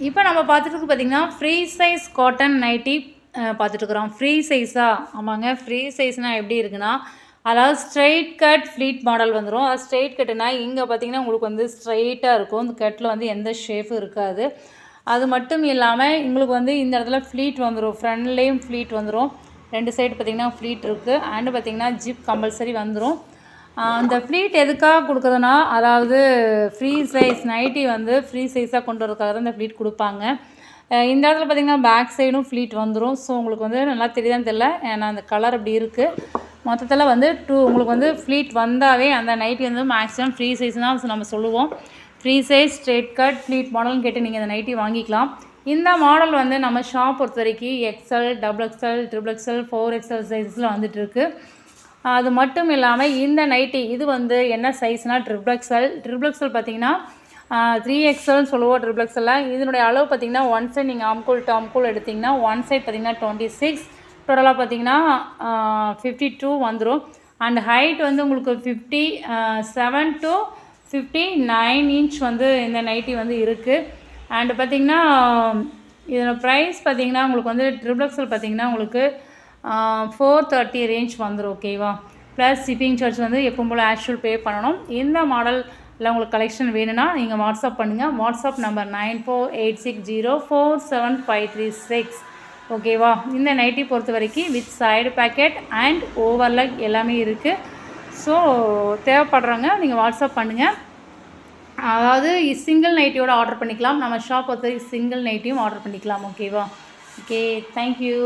இப்போ நம்ம பார்த்துட்டு பார்த்திங்கன்னா ஃப்ரீ சைஸ் காட்டன் நைட்டி பார்த்துட்ருக்குறோம். ஃப்ரீ சைஸா? ஆமாங்க. ஃப்ரீ சைஸ்னால் எப்படி இருக்குன்னா, அதாவது ஸ்ட்ரெயிட் கட் ஃப்ளீட் மாடல் வந்துடும். அது ஸ்ட்ரெயிட் கட்டுனா இங்கே பார்த்திங்கன்னா உங்களுக்கு வந்து ஸ்ட்ரெயிட்டாக இருக்கும். இந்த கட்டில் வந்து எந்த ஷேப்பும் இருக்காது. அது மட்டும் இல்லாமல் உங்களுக்கு வந்து இந்த இடத்துல ஃப்ளீட் வந்துடும். ஃப்ரண்ட்லேயும் ஃப்ளீட் வந்துடும். 2 சைடு பார்த்திங்கன்னா ஃப்ளீட் இருக்குது. அண்டு பார்த்திங்கன்னா ஜிப் கம்பல்சரி வந்துடும். அந்த ஃப்ளீட் எதுக்காக கொடுக்குறதுனா, அதாவது ஃப்ரீ சைஸ் நைட்டி வந்து ஃப்ரீ சைஸாக கொண்டு வரதுக்காக தான் இந்த ஃப்ளீட் கொடுப்பாங்க. இந்த இடத்துல பார்த்திங்கன்னா பேக் சைடும் ஃப்ளீட் வந்துடும். ஸோ உங்களுக்கு வந்து நல்லா தெரியுதான்னு தெரியல, ஏன்னா அந்த கலர் அப்படி இருக்குது. மொத்தத்தில் வந்து உங்களுக்கு வந்து ஃப்ளீட் வந்தாவே அந்த நைட்டி வந்து மேக்ஸிமம் ஃப்ரீ சைஸ் தான் நம்ம சொல்லுவோம். Free size straight cut fleet மாடல்னு கேட்டு நீங்கள் இந்த நைட்டி வாங்கிக்கலாம். இந்த மாடல் வந்து நம்ம ஷாப் பொறுத்த வரைக்கும் எக்ஸ்எல், XXL, XXL, 4XL சைஸில் வந்துட்டுருக்கு. அது மட்டும் இல்லாமல் இந்த நைட்டி இது வந்து என்ன சைஸ்னால் XXL பார்த்திங்கன்னா 3XL சொல்லுவோம். XXL இதனுடைய அளவு பார்த்திங்கன்னா ஒன் சைட் நீங்கள் ஆம்கூல் டு ஆம்கூல் எடுத்திங்கன்னா ஒன் சைட் பார்த்திங்கன்னா 26, டோட்டலாக பார்த்திங்கன்னா 52 வந்துடும். அண்ட் ஹைட் வந்து உங்களுக்கு 57 to 59 இன்ச் வந்து இந்த நைட்டி வந்து இருக்குது. அண்டு பார்த்திங்கன்னா இதோட ப்ரைஸ் பார்த்திங்கன்னா உங்களுக்கு வந்து XXL பார்த்திங்கன்னா உங்களுக்கு 430 ரேஞ்ச் வந்துடும். ஓகேவா? ப்ளஸ் ஷிப்பிங் சார்ஜ் வந்து எப்பவும் போல் ஆக்சுவல் பே பண்ணணும். இந்த மாடலில் உங்களுக்கு கலெக்ஷன் வேணும்னா நீங்கள் வாட்ஸ்அப் பண்ணுங்கள். WhatsApp number 9486047536. ஓகேவா? இந்த நைட்டி பொறுத்த வரைக்கும் வித் சைடு பேக்கெட் அண்ட் ஓவர்லக் எல்லாமே இருக்குது. ஸோ தேவைப்படுறவங்க நீங்கள் வாட்ஸ்அப் பண்ணுங்கள். அதாவது சிங்கிள் நைட்டியோட ஆர்டர் பண்ணிக்கலாம். நம்ம ஷாப் பொறுத்த வரைக்கும் சிங்கிள் நைட்டியும் ஆர்டர் பண்ணிக்கலாம். ஓகேவா? Okay, thank you.